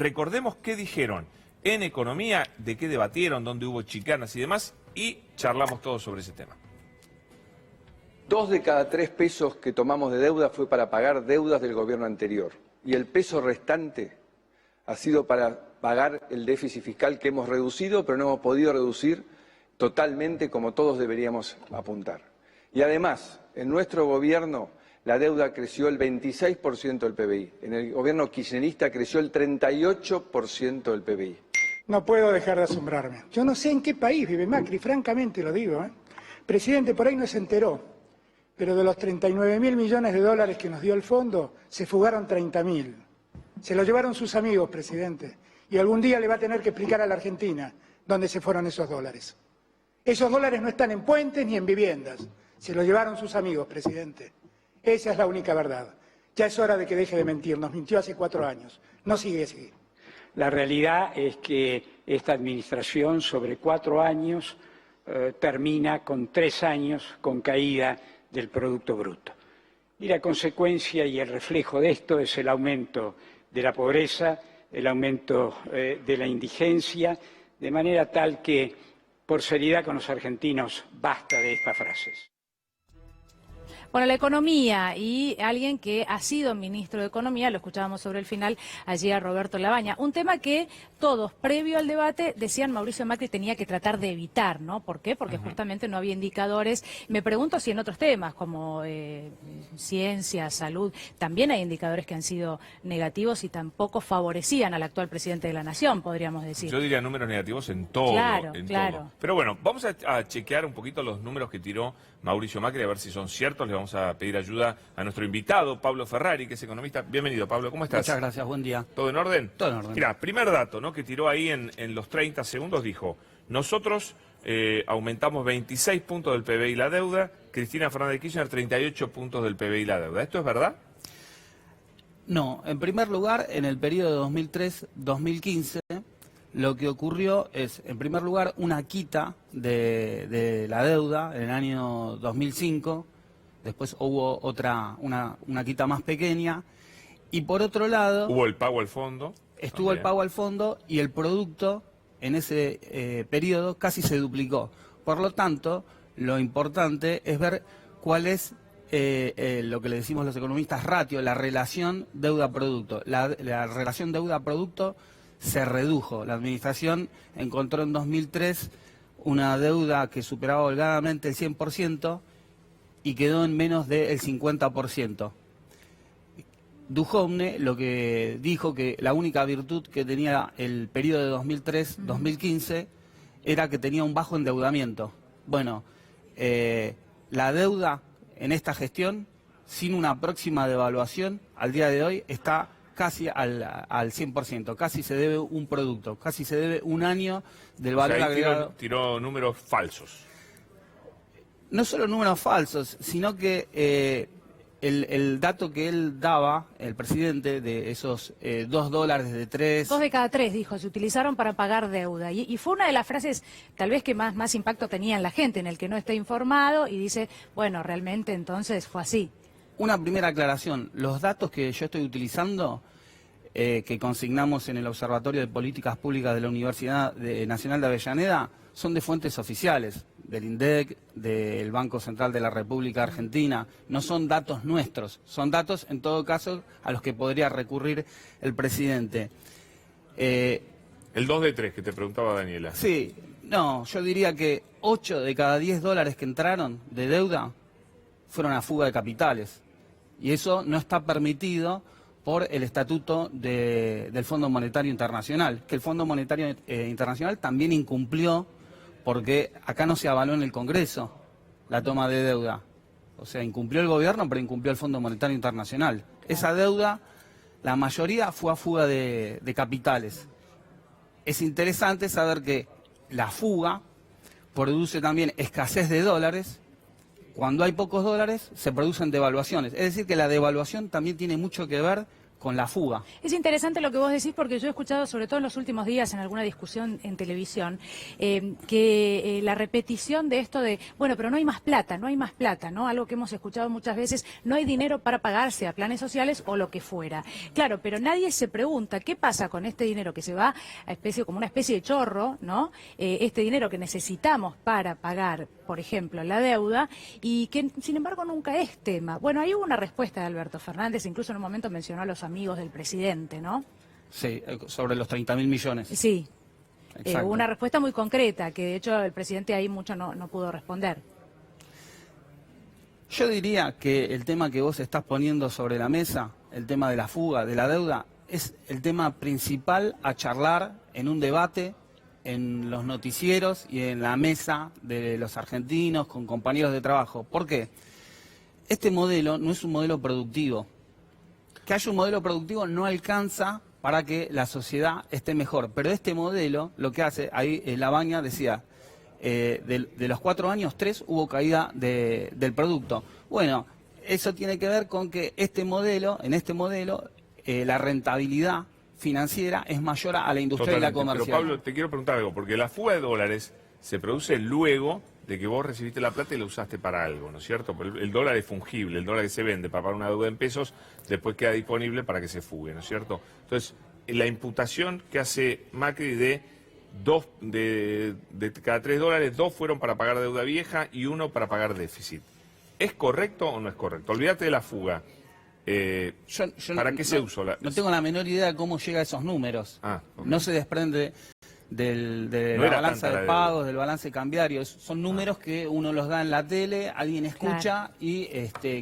Recordemos qué dijeron en economía, de qué debatieron, dónde hubo chicanas y demás, y charlamos todos sobre ese tema. 2 de cada 3 pesos que tomamos de deuda fue para pagar deudas del gobierno anterior. Y el peso restante ha sido para pagar el déficit fiscal que hemos reducido, pero no hemos podido reducir totalmente como todos deberíamos apuntar. Y además, en nuestro gobierno la deuda creció el 26% del PBI. En el gobierno kirchnerista creció el 38% del PBI. No puedo dejar de asombrarme. Yo no sé en qué país vive Macri, francamente lo digo. Presidente, por ahí no se enteró, pero de los 39.000 millones de dólares que nos dio el fondo, se fugaron 30.000. Se lo llevaron sus amigos, presidente. Y algún día le va a tener que explicar a la Argentina dónde se fueron esos dólares. Esos dólares no están en puentes ni en viviendas. Se los llevaron sus amigos, presidente. Esa es la única verdad. Ya es hora de que deje de mentir. Nos mintió hace 4 años. No sigue así. La realidad es que esta administración sobre 4 años termina con 3 años con caída del Producto Bruto. Y la consecuencia y el reflejo de esto es el aumento de la pobreza, el aumento de la indigencia, de manera tal que, por seriedad con los argentinos, basta de estas frases. Bueno, la economía y alguien que ha sido ministro de Economía, lo escuchábamos sobre el final allí a Roberto Labaña. Un tema que todos, previo al debate, decían Mauricio Macri tenía que tratar de evitar, ¿no? ¿Por qué? Porque justamente no había indicadores. Me pregunto si en otros temas como ciencia, salud, también hay indicadores que han sido negativos y tampoco favorecían al actual presidente de la Nación, podríamos decir. Yo diría números negativos en todo. Claro, en claro. todo. Pero bueno, vamos a chequear un poquito los números que tiró Mauricio Macri, a ver si son ciertos. Le vamos a pedir ayuda a nuestro invitado, Pablo Ferrari, que es economista. Bienvenido, Pablo, ¿cómo estás? Muchas gracias, buen día. ¿Todo en orden? Todo en orden. Mirá, primer dato, ¿no?, que tiró ahí en los 30 segundos, dijo, nosotros aumentamos 26 puntos del PBI la deuda, Cristina Fernández de Kirchner 38 puntos del PBI la deuda. ¿Esto es verdad? No, en primer lugar, en el periodo de 2003-2015, lo que ocurrió es, en primer lugar, una quita de la deuda en el año 2005, después hubo una quita más pequeña, y por otro lado... Hubo el pago al fondo. Estuvo el pago al fondo y el producto en ese periodo casi se duplicó. Por lo tanto, lo importante es ver cuál es lo que le decimos los economistas ratio, la relación deuda-producto. La relación deuda-producto se redujo. La administración encontró en 2003 una deuda que superaba holgadamente el 100% y quedó en menos del 50%. Duhovne lo que dijo que la única virtud que tenía el periodo de 2003-2015 era que tenía un bajo endeudamiento. Bueno, la deuda en esta gestión, sin una próxima devaluación, al día de hoy está casi al 100%, casi se debe un producto, casi se debe un año del valor agregado. Tiró números falsos. No solo números falsos, sino que el dato que él daba, el presidente, de esos 2 dólares de 3... 2 de cada 3, dijo, se utilizaron para pagar deuda. Y fue una de las frases tal vez que más impacto tenía en la gente, en el que no está informado y dice, bueno, realmente entonces fue así. Una primera aclaración, los datos que yo estoy utilizando, que consignamos en el Observatorio de Políticas Públicas de la Universidad Nacional de Avellaneda, son de fuentes oficiales, del INDEC, del Banco Central de la República Argentina. No son datos nuestros, son datos, en todo caso, a los que podría recurrir el presidente. El 2 de 3 que te preguntaba Daniela. Sí, no, yo diría que 8 de cada 10 dólares que entraron de deuda fueron a fuga de capitales. Y eso no está permitido por el estatuto del Fondo Monetario Internacional, que el Fondo Monetario Internacional también incumplió, porque acá no se avaló en el Congreso la toma de deuda. O sea, incumplió el gobierno, pero incumplió el Fondo Monetario Internacional. Esa deuda, la mayoría fue a fuga de capitales. Es interesante saber que la fuga produce también escasez de dólares. Cuando hay pocos dólares, se producen devaluaciones. Es decir, que la devaluación también tiene mucho que ver con la fuga. Es interesante lo que vos decís porque yo he escuchado, sobre todo en los últimos días, en alguna discusión en televisión, que la repetición de esto de, bueno, pero no hay más plata, ¿no? Algo que hemos escuchado muchas veces, no hay dinero para pagarse a planes sociales o lo que fuera. Claro, pero nadie se pregunta qué pasa con este dinero que se va a como una especie de chorro, ¿no? Este dinero que necesitamos para pagar, por ejemplo, la deuda y que, sin embargo, nunca es tema. Bueno, ahí hubo una respuesta de Alberto Fernández, incluso en un momento mencionó a los amigos del presidente, ¿no? Sí, sobre los 30.000 millones. Sí. Exacto. Hubo una respuesta muy concreta, que de hecho el presidente ahí mucho no pudo responder. Yo diría que el tema que vos estás poniendo sobre la mesa, el tema de la fuga, de la deuda, es el tema principal a charlar en un debate, en los noticieros y en la mesa de los argentinos con compañeros de trabajo. ¿Por qué? Este modelo no es un modelo productivo. Que haya un modelo productivo no alcanza para que la sociedad esté mejor. Pero este modelo, lo que hace, ahí Labaña decía, de los 4 años, 3 hubo caída del producto. Bueno, eso tiene que ver con que en este modelo, la rentabilidad financiera es mayor a la industria y la comercial. Pero Pablo, te quiero preguntar algo, porque la fuga de dólares se produce luego de que vos recibiste la plata y la usaste para algo, ¿no es cierto? El dólar es fungible, el dólar que se vende para pagar una deuda en pesos, después queda disponible para que se fugue, ¿no es cierto? Entonces, la imputación que hace Macri de cada 3 dólares, 2 fueron para pagar deuda vieja y 1 para pagar déficit. ¿Es correcto o no es correcto? Olvídate de la fuga. ¿Para qué se usó? No tengo la menor idea de cómo llega a esos números. Okay. No se desprende de la balanza de pagos, del balance cambiario. Son números que uno los da en la tele, alguien escucha y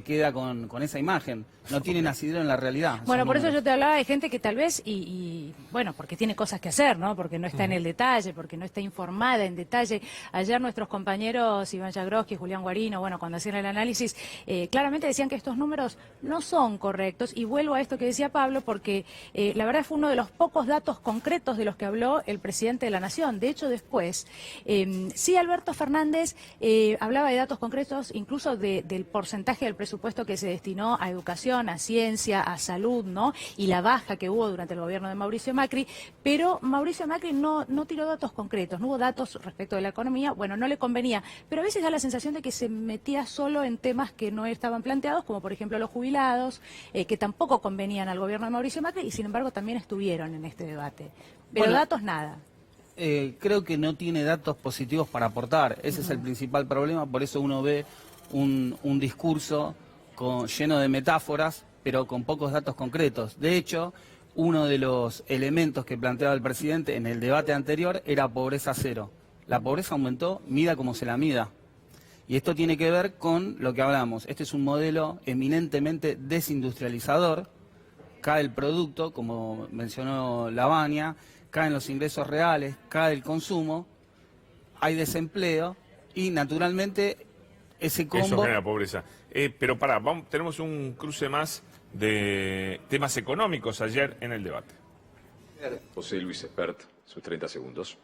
queda con esa imagen. No tienen asidero en la realidad. Bueno, por eso yo te hablaba de gente que tal vez, bueno, porque tiene cosas que hacer, ¿no? Porque no está en el detalle, porque no está informada en detalle. Ayer nuestros compañeros Iván Jagroski, Julián Guarino, bueno, cuando hacían el análisis, claramente decían que estos números no son correctos. Y vuelvo a esto que decía Pablo, porque la verdad fue uno de los pocos datos concretos de los que habló el presidente de la Nación. De hecho, después, sí, Alberto Fernández hablaba de datos concretos, incluso del porcentaje del presupuesto que se destinó a educación, a ciencia, a salud, ¿no? Y la baja que hubo durante el gobierno de Mauricio Macri, pero Mauricio Macri no tiró datos concretos, no hubo datos respecto de la economía, bueno, no le convenía, pero a veces da la sensación de que se metía solo en temas que no estaban planteados, como por ejemplo los jubilados, que tampoco convenían al gobierno de Mauricio Macri y sin embargo también estuvieron en este debate. Pero bueno, datos nada. Creo que no tiene datos positivos para aportar, ese es el principal problema, por eso uno ve un discurso lleno de metáforas, pero con pocos datos concretos. De hecho, uno de los elementos que planteaba el presidente en el debate anterior era pobreza cero. La pobreza aumentó, mida como se la mida. Y esto tiene que ver con lo que hablamos. Este es un modelo eminentemente desindustrializador. Cae el producto, como mencionó Labaña, caen los ingresos reales, cae el consumo, hay desempleo y naturalmente ese combo... Eso genera pobreza. Pero tenemos un cruce más de temas económicos ayer en el debate. José Luis Espert, sus 30 segundos.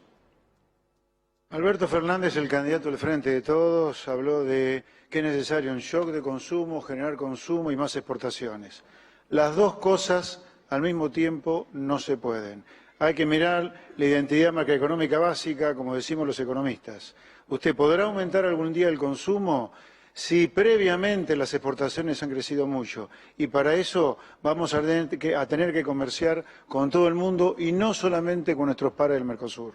Alberto Fernández, el candidato del Frente de Todos, habló de que es necesario un shock de consumo, generar consumo y más exportaciones. Las dos cosas al mismo tiempo no se pueden. Hay que mirar la identidad macroeconómica básica, como decimos los economistas. ¿Usted podrá aumentar algún día el consumo? Si previamente las exportaciones han crecido mucho y para eso vamos a tener que comerciar con todo el mundo y no solamente con nuestros pares del Mercosur.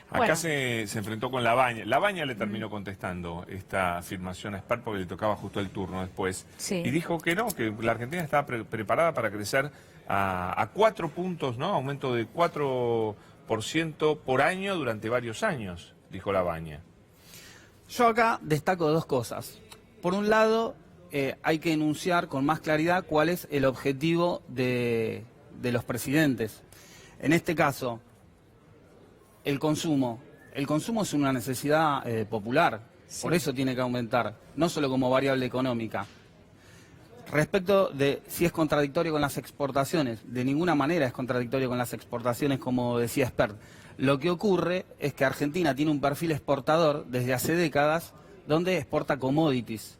Acá se enfrentó con Labaña. Labaña le terminó contestando esta afirmación a Espert porque le tocaba justo el turno después. Sí. Y dijo que no, que la Argentina estaba preparada para crecer a 4 puntos, ¿no? Aumento de 4% por año durante varios años, dijo Labaña. Yo acá destaco dos cosas. Por un lado, hay que enunciar con más claridad cuál es el objetivo de los presidentes. En este caso, el consumo. El consumo es una necesidad popular, por eso tiene que aumentar, no solo como variable económica. Respecto de si es contradictorio con las exportaciones, de ninguna manera es contradictorio con las exportaciones, como decía Espert. Lo que ocurre es que Argentina tiene un perfil exportador desde hace décadas donde exporta commodities.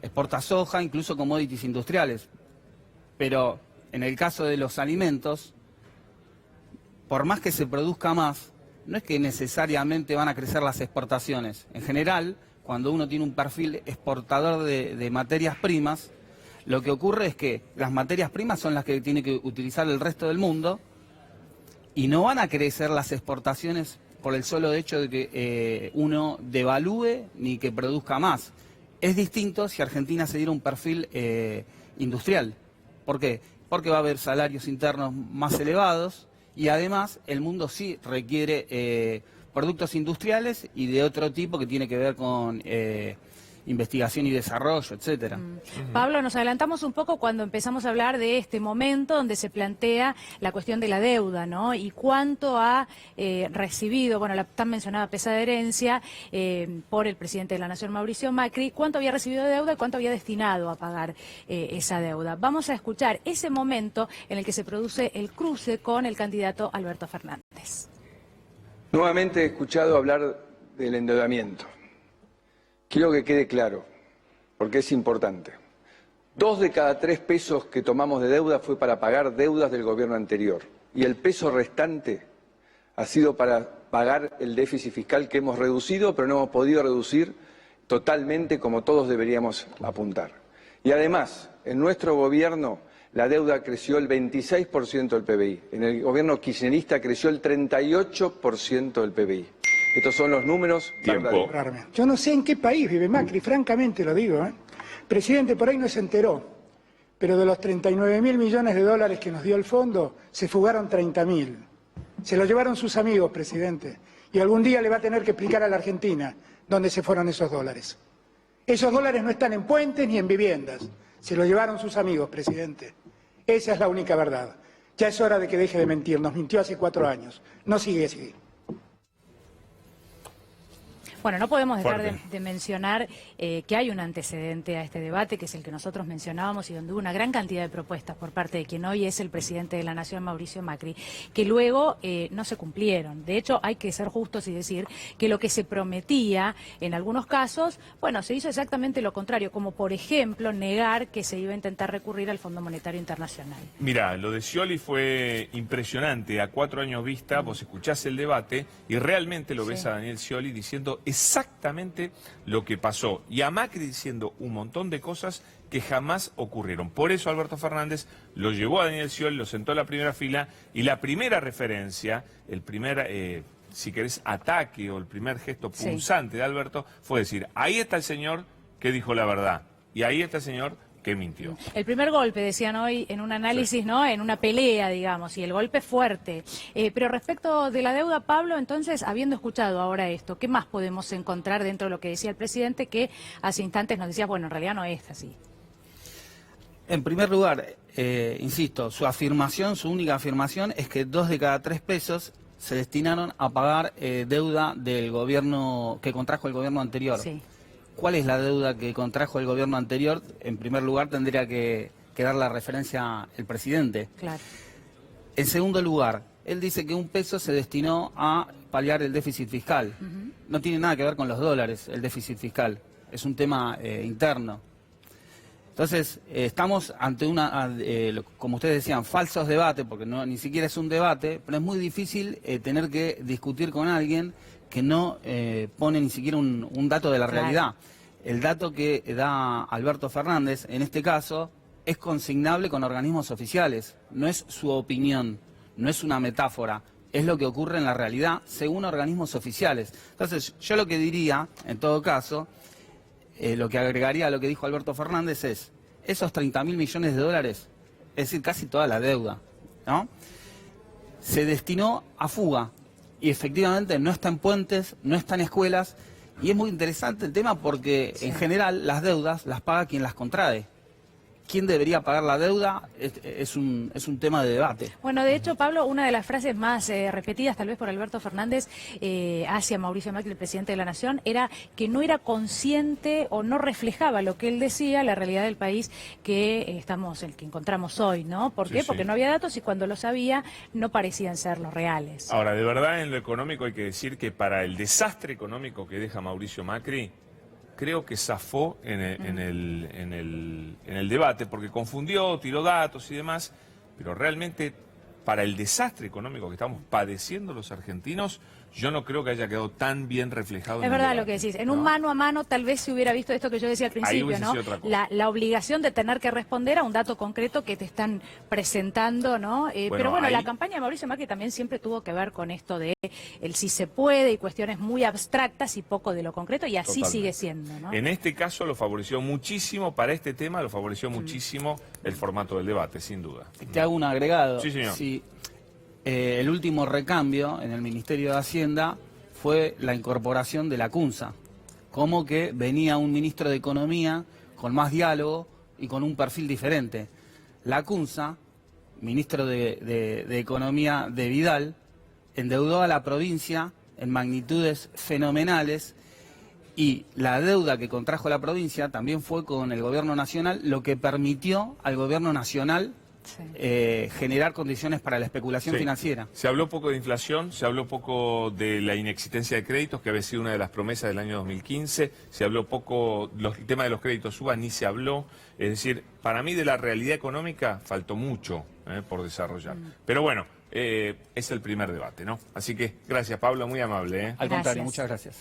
Exporta soja, incluso commodities industriales. Pero en el caso de los alimentos, por más que se produzca más, no es que necesariamente van a crecer las exportaciones. En general, cuando uno tiene un perfil exportador de materias primas, lo que ocurre es que las materias primas son las que tiene que utilizar el resto del mundo y no van a crecer las exportaciones por el solo hecho de que uno devalúe ni que produzca más. Es distinto si Argentina se diera un perfil industrial. ¿Por qué? Porque va a haber salarios internos más elevados y además el mundo sí requiere productos industriales y de otro tipo que tiene que ver con investigación y desarrollo, etcétera. Pablo, nos adelantamos un poco cuando empezamos a hablar de este momento donde se plantea la cuestión de la deuda, ¿no? Y cuánto ha recibido, bueno, la tan mencionada pesada herencia por el presidente de la Nación, Mauricio Macri, cuánto había recibido de deuda y cuánto había destinado a pagar esa deuda. Vamos a escuchar ese momento en el que se produce el cruce con el candidato Alberto Fernández. Nuevamente he escuchado hablar del endeudamiento. Quiero que quede claro, porque es importante. 2 de cada 3 pesos que tomamos de deuda fue para pagar deudas del gobierno anterior. Y el peso restante ha sido para pagar el déficit fiscal que hemos reducido, pero no hemos podido reducir totalmente como todos deberíamos apuntar. Y además, en nuestro gobierno la deuda creció el 26% del PBI. En el gobierno kirchnerista creció el 38% del PBI. Estos son los números. Tiempo. Yo no sé en qué país vive Macri, francamente lo digo. Presidente, por ahí no se enteró, pero de los 39.000 millones de dólares que nos dio el fondo, se fugaron 30.000. Se lo llevaron sus amigos, presidente. Y algún día le va a tener que explicar a la Argentina dónde se fueron esos dólares. Esos dólares no están en puentes ni en viviendas. Se lo llevaron sus amigos, presidente. Esa es la única verdad. Ya es hora de que deje de mentir. Nos mintió hace 4 años. No sigue así. Bueno, no podemos dejar de mencionar que hay un antecedente a este debate, que es el que nosotros mencionábamos y donde hubo una gran cantidad de propuestas por parte de quien hoy es el presidente de la Nación, Mauricio Macri, que luego no se cumplieron. De hecho, hay que ser justos y decir que lo que se prometía en algunos casos, bueno, se hizo exactamente lo contrario, como por ejemplo negar que se iba a intentar recurrir al Fondo Monetario Internacional. Mirá, lo de Scioli fue impresionante. A 4 años vista, vos escuchás el debate y realmente lo ves a Daniel Scioli diciendo exactamente lo que pasó. Y a Macri diciendo un montón de cosas que jamás ocurrieron. Por eso Alberto Fernández lo llevó a Daniel Scioli, lo sentó en la primera fila y la primera referencia, el primer, si querés, ataque o el primer gesto punzante de Alberto fue decir, ahí está el señor que dijo la verdad y ahí está el señor que mintió. El primer golpe, decían hoy en un análisis, ¿no? En una pelea, digamos, y el golpe fuerte. Pero respecto de la deuda, Pablo, entonces, habiendo escuchado ahora esto, ¿qué más podemos encontrar dentro de lo que decía el presidente, que hace instantes nos decía, bueno, en realidad no es así? En primer lugar, insisto, su afirmación, su única afirmación es que 2 de cada 3 pesos se destinaron a pagar deuda del gobierno que contrajo el gobierno anterior. Sí. ¿Cuál es la deuda que contrajo el gobierno anterior? En primer lugar, tendría que dar la referencia el presidente. Claro. En segundo lugar, él dice que 1 peso se destinó a paliar el déficit fiscal. No tiene nada que ver con los dólares, el déficit fiscal. Es un tema interno. Entonces, estamos ante como ustedes decían, falsos debates, porque ni siquiera es un debate, pero es muy difícil tener que discutir con alguien que no pone ni siquiera un dato de la realidad. El dato que da Alberto Fernández, en este caso, es consignable con organismos oficiales. No es su opinión, no es una metáfora, es lo que ocurre en la realidad según organismos oficiales. Entonces, yo lo que diría, en todo caso, lo que agregaría a lo que dijo Alberto Fernández es, esos 30.000 millones de dólares, es decir, casi toda la deuda, ¿no? Se destinó a fuga. Y efectivamente no está en puentes, no está en escuelas, y es muy interesante el tema porque en general las deudas las paga quien las contrae. ¿Quién debería pagar la deuda? Es un tema de debate. Bueno, de hecho, Pablo, una de las frases más repetidas tal vez por Alberto Fernández hacia Mauricio Macri, el presidente de la Nación, era que no era consciente o no reflejaba lo que él decía, la realidad del país que encontramos hoy, ¿no? ¿Por qué? Porque no había datos y cuando los había no parecían ser los reales. Ahora, de verdad, en lo económico hay que decir que para el desastre económico que deja Mauricio Macri, creo que zafó en el debate, porque confundió, tiró datos y demás, pero realmente para el desastre económico que estamos padeciendo los argentinos, yo no creo que haya quedado tan bien reflejado. Es verdad lo que decís. En un mano a mano tal vez se hubiera visto esto que yo decía al principio, ¿no? La obligación de tener que responder a un dato concreto que te están presentando, ¿no? Pero bueno, la campaña de Mauricio Macri también siempre tuvo que ver con esto de el si se puede y cuestiones muy abstractas y poco de lo concreto, y así sigue siendo, ¿no? En este caso lo favoreció muchísimo, para este tema lo favoreció muchísimo el formato del debate, sin duda. Te hago un agregado. Sí, señor. Si, el último recambio en el Ministerio de Hacienda fue la incorporación de la CUNSA, como que venía un ministro de Economía con más diálogo y con un perfil diferente. La CUNSA, ministro de Economía de Vidal, endeudó a la provincia en magnitudes fenomenales, y la deuda que contrajo la provincia también fue con el gobierno nacional, lo que permitió al gobierno nacional generar condiciones para la especulación financiera. Se habló poco de inflación, se habló poco de la inexistencia de créditos, que había sido una de las promesas del año 2015, se habló poco, el tema de los créditos UBA ni se habló, es decir, para mí de la realidad económica faltó mucho por desarrollar. Pero bueno, es el primer debate, ¿no? Así que gracias, Pablo, muy amable. Al contrario, muchas gracias.